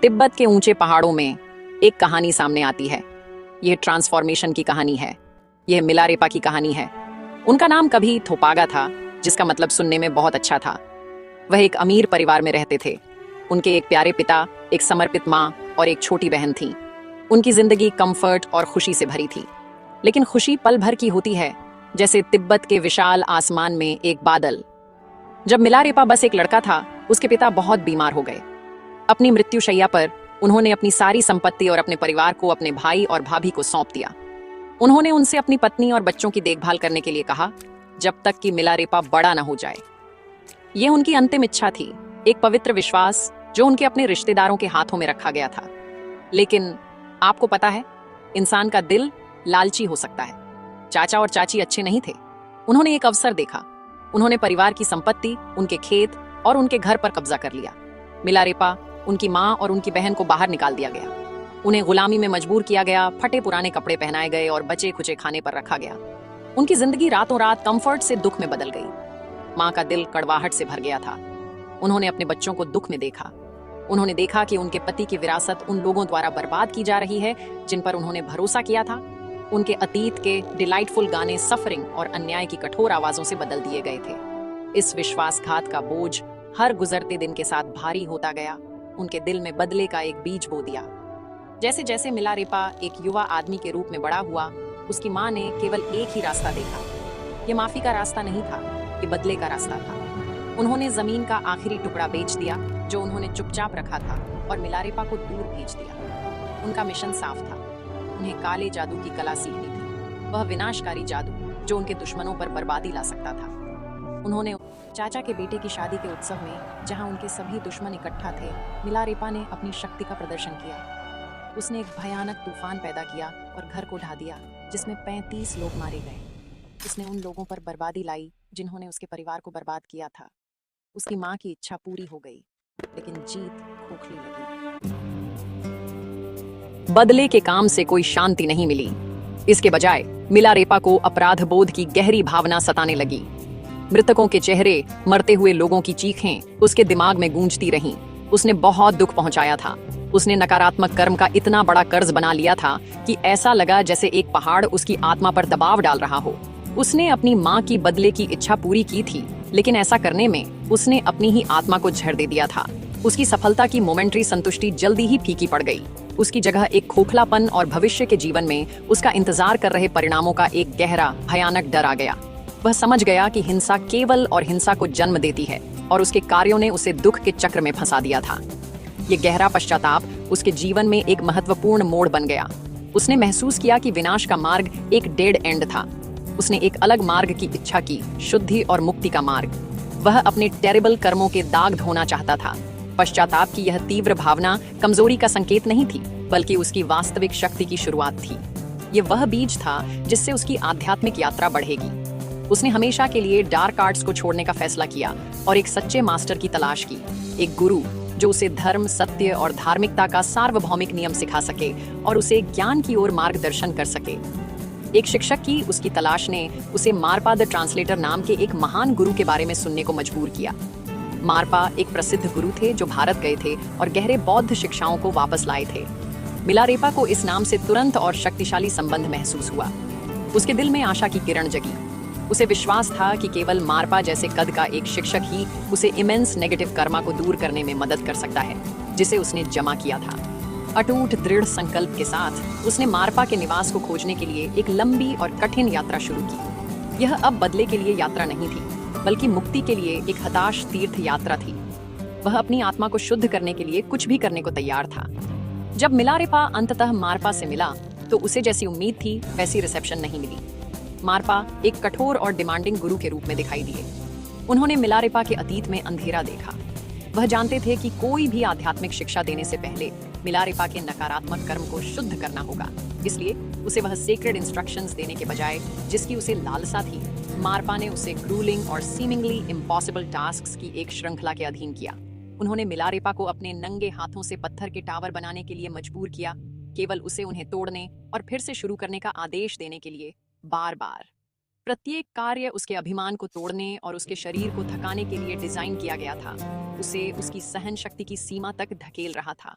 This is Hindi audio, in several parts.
तिब्बत के ऊंचे पहाड़ों में एक कहानी सामने आती है। यह ट्रांसफॉर्मेशन की कहानी है। यह मिलारेपा की कहानी है। उनका नाम कभी थोपागा था, जिसका मतलब सुनने में बहुत अच्छा था। वह एक अमीर परिवार में रहते थे। उनके एक प्यारे पिता, एक समर्पित माँ और एक छोटी बहन थी। उनकी जिंदगी कंफर्ट और खुशी से भरी थी। लेकिन खुशी पल भर की होती है, जैसे तिब्बत के विशाल आसमान में एक बादल। जब मिलारेपा बस एक लड़का था, उसके पिता बहुत बीमार हो गए। अपनी मृत्युशैया पर उन्होंने अपनी सारी संपत्ति और अपने परिवार को अपने भाई और भाभी को सौंप दिया। उन्होंने उनसे अपनी पत्नी और बच्चों की देखभाल करने के लिए कहा, जब तक कि मिलारेपा बड़ा न हो जाए। यह उनकी अंतिम इच्छा थी, एक पवित्र विश्वास जो उनके अपने रिश्तेदारों के हाथों में रखा गया था। लेकिन आपको पता है, इंसान का दिल लालची हो सकता है। चाचा और चाची अच्छे नहीं थे। उन्होंने एक अवसर देखा। उन्होंने परिवार की संपत्ति, उनके खेत और उनके घर पर कब्जा कर लिया। मिलारेपा, उनकी माँ और उनकी बहन को बाहर निकाल दिया गया। उन्हें गुलामी में मजबूर किया गया, फटे पुराने कपड़े पहनाए गए और बचे खुचे खाने पर रखा गया। उनकी जिंदगी रातों रात कंफर्ट से दुख में बदल गई। माँ का दिल कड़वाहट से भर गया था। उन्होंने अपने बच्चों को दुख में देखा। उन्होंने देखा कि उनके पति की विरासत उन लोगों द्वारा बर्बाद की जा रही है जिन पर उन्होंने भरोसा किया था। उनके अतीत के डिलाइटफुल गाने सफरिंग और अन्याय की कठोर आवाजों से बदल दिए गए थे। इस विश्वासघात का बोझ हर गुजरते दिन के साथ भारी होता गया। उनके दिल में बदले का एक बीज बो दिया। जैसे जैसे मिलारेपा एक युवा आदमी के रूप में बड़ा हुआ, उसकी माँ ने केवल एक ही रास्ता देखा। ये माफी का रास्ता नहीं था, ये बदले का रास्ता था। उन्होंने जमीन का आखिरी टुकड़ा बेच दिया जो उन्होंने चुपचाप रखा था और मिलारेपा को दूर भेज दिया। उनका मिशन साफ था। उन्हें काले जादू की कला सीखनी थी, वह विनाशकारी जादू जो उनके दुश्मनों पर बर्बादी ला सकता था। उन्होंने चाचा के बेटे की शादी के उत्सव में, जहां उनके सभी दुश्मन इकट्ठा थे, मिलारेपा ने अपनी शक्ति का प्रदर्शन किया। उसने एक भयानक तूफान पैदा किया और घर को ढा दिया, जिसमें 35 लोग मारे गए। उसने उन लोगों पर बर्बादी लाई जिन्होंने उसके परिवार को बर्बाद किया था। उसकी माँ की इच्छा पूरी हो गई, लेकिन जीत खोखली लगी। बदले के काम से कोई शांति नहीं मिली। इसके बजाय मिलारेपा को अपराध बोध की गहरी भावना सताने लगी। मृतकों के चेहरे, मरते हुए लोगों की चीखें उसके दिमाग में गूंजती रहीं। उसने बहुत दुख पहुंचाया था। उसने नकारात्मक कर्म का इतना बड़ा कर्ज बना लिया था कि ऐसा लगा जैसे एक पहाड़ उसकी आत्मा पर दबाव डाल रहा हो। उसने अपनी माँ की बदले की इच्छा पूरी की थी, लेकिन ऐसा करने में उसने अपनी ही आत्मा को झड़ दे दिया था। उसकी सफलता की मोमेंटरी संतुष्टि जल्दी ही फीकी पड़ गई। उसकी जगह एक खोखलापन और भविष्य के जीवन में उसका इंतजार कर रहे परिणामों का एक गहरा, भयानक डर आ गया। वह समझ गया कि हिंसा केवल और हिंसा को जन्म देती है और उसके कार्यों ने उसे दुख के चक्र में फंसा दिया था। ये गहरा पश्चाताप उसके जीवन में एक महत्वपूर्ण मोड़ बन गया। उसने महसूस किया कि विनाश का मार्ग एक डेड एंड था। उसने एक अलग मार्ग की इच्छा की, शुद्धि और मुक्ति का मार्ग। वह अपने टेरिबल कर्मों के दाग धोना चाहता था। पश्चाताप की यह तीव्र भावना कमजोरी का संकेत नहीं थी, बल्कि उसकी वास्तविक शक्ति की शुरुआत थी। ये वह बीज था जिससे उसकी आध्यात्मिक यात्रा बढ़ेगी। उसने हमेशा के लिए डार्क आर्ट्स को छोड़ने का फैसला किया और एक सच्चे मास्टर की तलाश की, एक गुरु जो उसे धर्म, सत्य और धार्मिकता का सार्वभौमिक नियम सिखा सके और उसे ज्ञान की ओर मार्गदर्शन कर सके। एक शिक्षक की उसकी तलाश ने उसे मारपा द ट्रांसलेटर नाम के एक महान गुरु के बारे में सुनने को मजबूर किया। मारपा एक प्रसिद्ध गुरु थे जो भारत गए थे और गहरे बौद्ध शिक्षाओं को वापस लाए थे। मिलारेपा को इस नाम से तुरंत और शक्तिशाली संबंध महसूस हुआ। उसके दिल में आशा की किरण जगी। उसे विश्वास था कि केवल मारपा जैसे कद का एक शिक्षक ही उसे इमेंस नेगेटिव कर्मा को दूर करने में मदद कर सकता है, जिसे उसने जमा किया था। अटूट दृढ़ संकल्प के साथ उसने मारपा के निवास को खोजने के लिए एक लंबी और कठिन यात्रा शुरू की। यह अब बदले के लिए यात्रा नहीं थी, बल्कि मुक्ति के लिए एक हताश तीर्थ यात्रा थी। वह अपनी आत्मा को शुद्ध करने के लिए कुछ भी करने को तैयार था। जब मिलारेपा अंततः मारपा से मिला, तो उसे जैसी उम्मीद थी वैसी रिसेप्शन नहीं मिली। मारपा एक कठोर और डिमांडिंग गुरु के रूप में दिखाई दिए। उन्होंने मिलारेपा के अतीत में अंधेरा देखा। वह जानते थे कि कोई भी आध्यात्मिक शिक्षा देने से पहले मिलारेपा के नकारात्मक कर्म को शुद्ध करना होगा। इसलिए उसे वह सेक्रेड इंस्ट्रक्शंस देने के बजाय, जिसकी उसे लालसा थी, मारपा ने उसे ग्रूलिंग और सीमिंगली इम्पॉसिबल टास्क्स की एक श्रृंखला के अधीन किया। उन्होंने मिलारेपा को अपने नंगे हाथों से पत्थर के टावर बनाने के लिए मजबूर किया, केवल उसे उन्हें तोड़ने और फिर से शुरू करने का आदेश देने के लिए। बार बार प्रत्येक कार्य उसके अभिमान को तोड़ने और उसके शरीर को थकाने के लिए डिजाइन किया गया था। उसे उसकी सहन शक्ति की सीमा तक धकेल रहा था।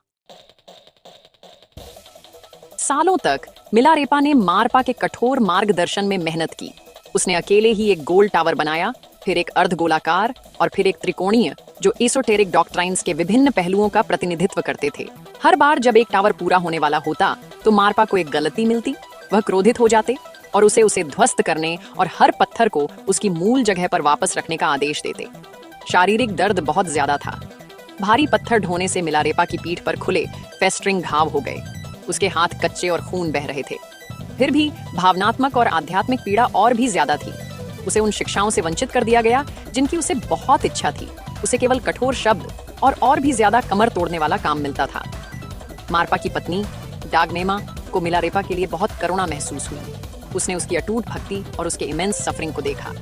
सालों तक मिलारेपा ने मारपा के कठोर मार्गदर्शन में मेहनत की। उसने अकेले ही एक गोल टावर बनाया, फिर एक अर्धगोलाकार और फिर एक त्रिकोणीय, जो एसोटेरिक डॉक्ट्राइन्स के विभिन्न पहलुओं का प्रतिनिधित्व करते थे। हर बार जब एक टावर पूरा होने वाला होता तो मारपा को एक गलती मिलती, वह क्रोधित हो जाते और उसे ध्वस्त करने और हर पत्थर को उसकी मूल जगह पर वापस रखने का आदेश देते। शारीरिक दर्द बहुत ज्यादा था। भारी पत्थर ढोने से मिलारेपा की पीठ पर खुले फेस्टरिंग घाव हो गए। उसके हाथ कच्चे और खून बह रहे थे। फिर भी भावनात्मक और आध्यात्मिक पीड़ा और भी ज्यादा थी। उसे उन शिक्षाओं से वंचित कर दिया गया जिनकी उसे बहुत इच्छा थी। उसे केवल कठोर शब्द और भी ज्यादा कमर तोड़ने वाला काम मिलता था। मारपा की पत्नी डाग्नेमा को मिलारेपा के लिए बहुत करुणा महसूस हुई। उसने उसकी अटूट भक्ति और उसके इमेंस सफरिंग को देखा।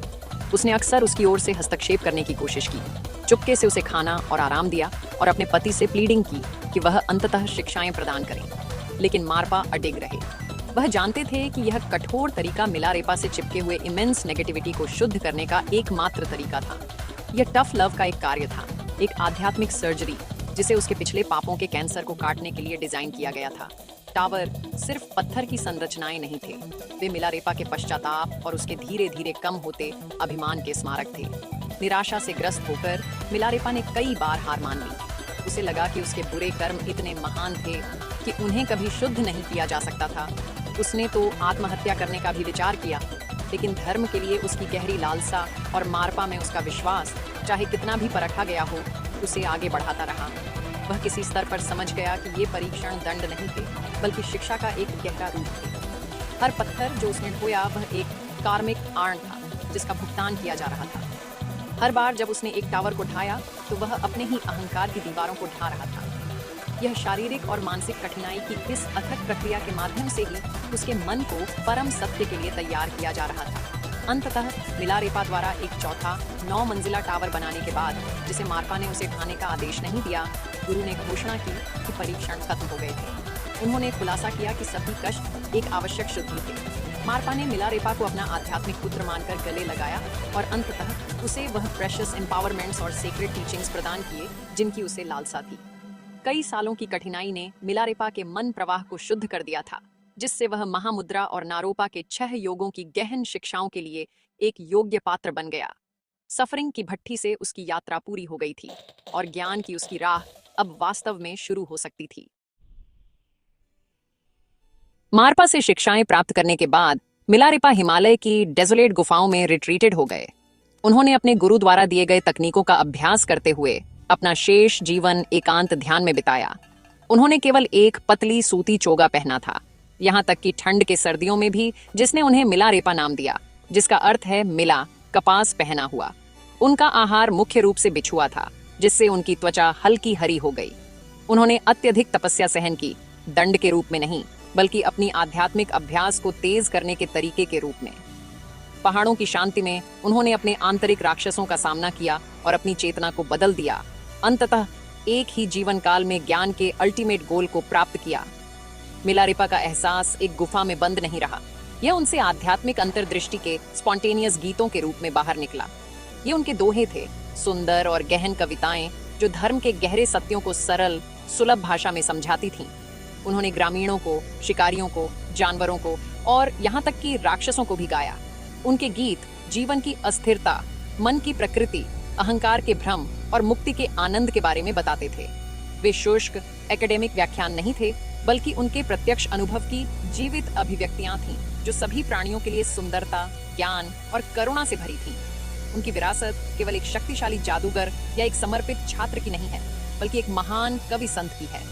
उसने अक्सर उसकी ओर से हस्तक्षेप करने की कोशिश की, चुपके से उसे खाना और आराम दिया और अपने पति से प्लीडिंग की कि वह अंततः शिक्षाएं प्रदान करें। लेकिन मारपा अडिग रहे। वह जानते थे कि यह कठोर तरीका मिलारेपा से चिपके हुए इमेंस नेगेटिविटी को शुद्ध करने का एकमात्र तरीका था। यह टफ लव का एक कार्य था, एक आध्यात्मिक सर्जरी जिसे उसके पिछले पापों के कैंसर को काटने के लिए डिजाइन किया गया था। टावर सिर्फ पत्थर की संरचनाएं नहीं थे, वे मिलारेपा के पश्चाताप और उसके धीरे धीरे कम होते अभिमान के स्मारक थे। निराशा से ग्रस्त होकर मिलारेपा ने कई बार हार मान ली। उसे लगा कि उसके बुरे कर्म इतने महान थे कि उन्हें कभी शुद्ध नहीं किया जा सकता था। उसने तो आत्महत्या करने का भी विचार किया, लेकिन धर्म के लिए उसकी गहरी लालसा और मारपा में उसका विश्वास, चाहे कितना भी परखा गया हो, उसे आगे बढ़ाता रहा। वह किसी स्तर पर समझ गया कि ये परीक्षण दंड नहीं थे, बल्कि शिक्षा का एक गहरा रूप थे। हर पत्थर जो उसने ढोया वह एक कार्मिक आर्ण था, जिसका भुगतान किया जा रहा था। हर बार जब उसने एक टावर को ढाया तो वह अपने ही अहंकार की दीवारों को ढा रहा था। यह शारीरिक और मानसिक कठिनाई की इस अथक प्रक्रिया के माध्यम से ही उसके मन को परम सत्य के लिए तैयार किया जा रहा था। अंततः मिलारेपा द्वारा एक चौथा 9 मंजिला टावर बनाने के बाद, जिसे मारपा ने उसे ढाने का आदेश नहीं दिया, गुरु ने घोषणा की कि परीक्षण खत्म हो गए थे। उन्होंने खुलासा किया कि सभी कष्ट एक आवश्यक शुद्धि थे। मारपा ने मिलारेपा को अपना आध्यात्मिक पुत्र मानकर गले लगाया और अंततः उसे वह प्रेशियस एम्पावरमेंट्स और सीक्रेट टीचिंग्स प्रदान किए जिनकी उसे लालसा थी। कई सालों की कठिनाई ने मिलारेपा के मन प्रवाह को शुद्ध कर दिया था, जिससे वह महामुद्रा और नारोपा के 6 योगों की गहन शिक्षाओं के लिए एक योग्य पात्र बन गया। सफरिंग की भट्ठी से उसकी यात्रा पूरी हो गई थी और ज्ञान की उसकी राह अब वास्तव में शुरू हो सकती थी। मारपा से शिक्षाएं प्राप्त करने के बाद मिलारेपा हिमालय की डेजोलेट गुफाओं में रिट्रीटेड हो गए। उन्होंने अपने गुरु द्वारा दिए गए तकनीकों का अभ्यास करते हुए अपना शेष जीवन एकांत ध्यान में बिताया। उन्होंने केवल एक पतली सूती चोगा पहना था, यहाँ तक कि ठंड के सर्दियों में भी, जिसने उन्हें मिलारेपा नाम दिया, जिसका अर्थ है मिला, कपास पहना हुआ। उनका आहार मुख्य रूप से बिछुआ था, जिससे उनकी त्वचा हल्की हरी हो गई। उन्होंने अत्यधिक तपस्या सहन की, दंड के रूप में नहीं, बल्कि अपनी आध्यात्मिक अभ्यास को तेज करने के तरीके के रूप में। पहाड़ों की शांति में उन्होंने अपने आंतरिक राक्षसों का सामना किया और अपनी चेतना को बदल दिया। अंततः एक ही जीवन काल में ज्ञान के अल्टीमेट गोल को प्राप्त किया। मिलारेपा का एहसास एक गुफा में बंद नहीं रहा, यह उनसे आध्यात्मिक अंतर्दृष्टि के स्पॉन्टेनियस गीतों के रूप में बाहर निकला। ये उनके दोहे थे, सुंदर और गहन कविताएं जो धर्म के गहरे सत्यों को सरल, सुलभ भाषा में समझाती थीं। उन्होंने ग्रामीणों को, शिकारियों को, जानवरों को और यहाँ तक कि राक्षसों को भी गाया। उनके गीत जीवन की अस्थिरता, मन की प्रकृति, अहंकार के भ्रम और मुक्ति के आनंद के बारे में बताते थे। वे शुष्क एकेडमिक व्याख्यान नहीं थे, बल्कि उनके प्रत्यक्ष अनुभव की जीवित अभिव्यक्तियां थीं, जो सभी प्राणियों के लिए सुंदरता, ज्ञान और करुणा से भरी थीं। उनकी विरासत केवल एक शक्तिशाली जादूगर या एक समर्पित छात्र की नहीं है, बल्कि एक महान कवि संत की है।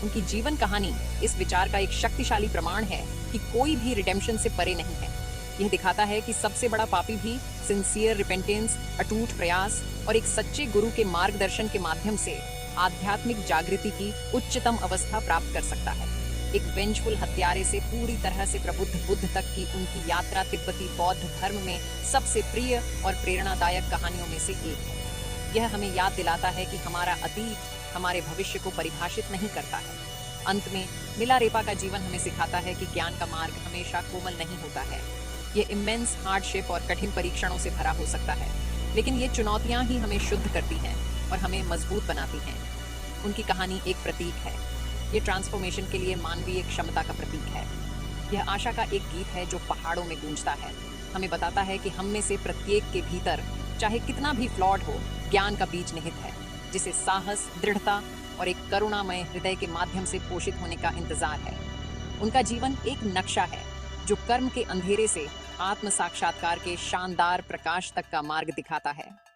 उनकी जीवन कहानी इस विचार का एक शक्तिशाली प्रमाण है कि कोई भी रिडेम्पशन से परे नहीं है। यह दिखाता है कि सबसे बड़ा पापी भी सिंसियर रिपेंटेंस, अटूट प्रयास और एक सच्चे गुरु के मार्गदर्शन के माध्यम से आध्यात्मिक जागृति की उच्चतम अवस्था प्राप्त कर सकता है। एक वेंजफुल हत्यारे से पूरी तरह से प्रबुद्ध बुद्ध तक की उनकी यात्रा तिब्बती बौद्ध धर्म में सबसे प्रिय और प्रेरणादायक कहानियों में से एक है। यह हमें याद दिलाता है कि हमारा अतीत हमारे भविष्य को परिभाषित नहीं करता है। अंत में मिलारेपा का जीवन हमें सिखाता है कि ज्ञान का मार्ग हमेशा कोमल नहीं होता है। ये इमेंस हार्डशिप और कठिन परीक्षणों से भरा हो सकता है, लेकिन ये चुनौतियां ही हमें शुद्ध करती हैं और हमें मजबूत बनाती हैं। उनकी कहानी एक प्रतीक है, ये ट्रांसफॉर्मेशन के लिए मानवीय क्षमता का प्रतीक है। यह आशा का एक गीत है जो पहाड़ों में गूंजता है। हमें बताता है कि हम में से प्रत्येक के भीतर, चाहे कितना भी फ्लॉड हो, ज्ञान का बीज निहित है, जिसे साहस, दृढ़ता और एक करुणामय हृदय के माध्यम से पोषित होने का इंतजार है। उनका जीवन एक नक्शा है जो कर्म के अंधेरे से आत्म साक्षात्कार के शानदार प्रकाश तक का मार्ग दिखाता है।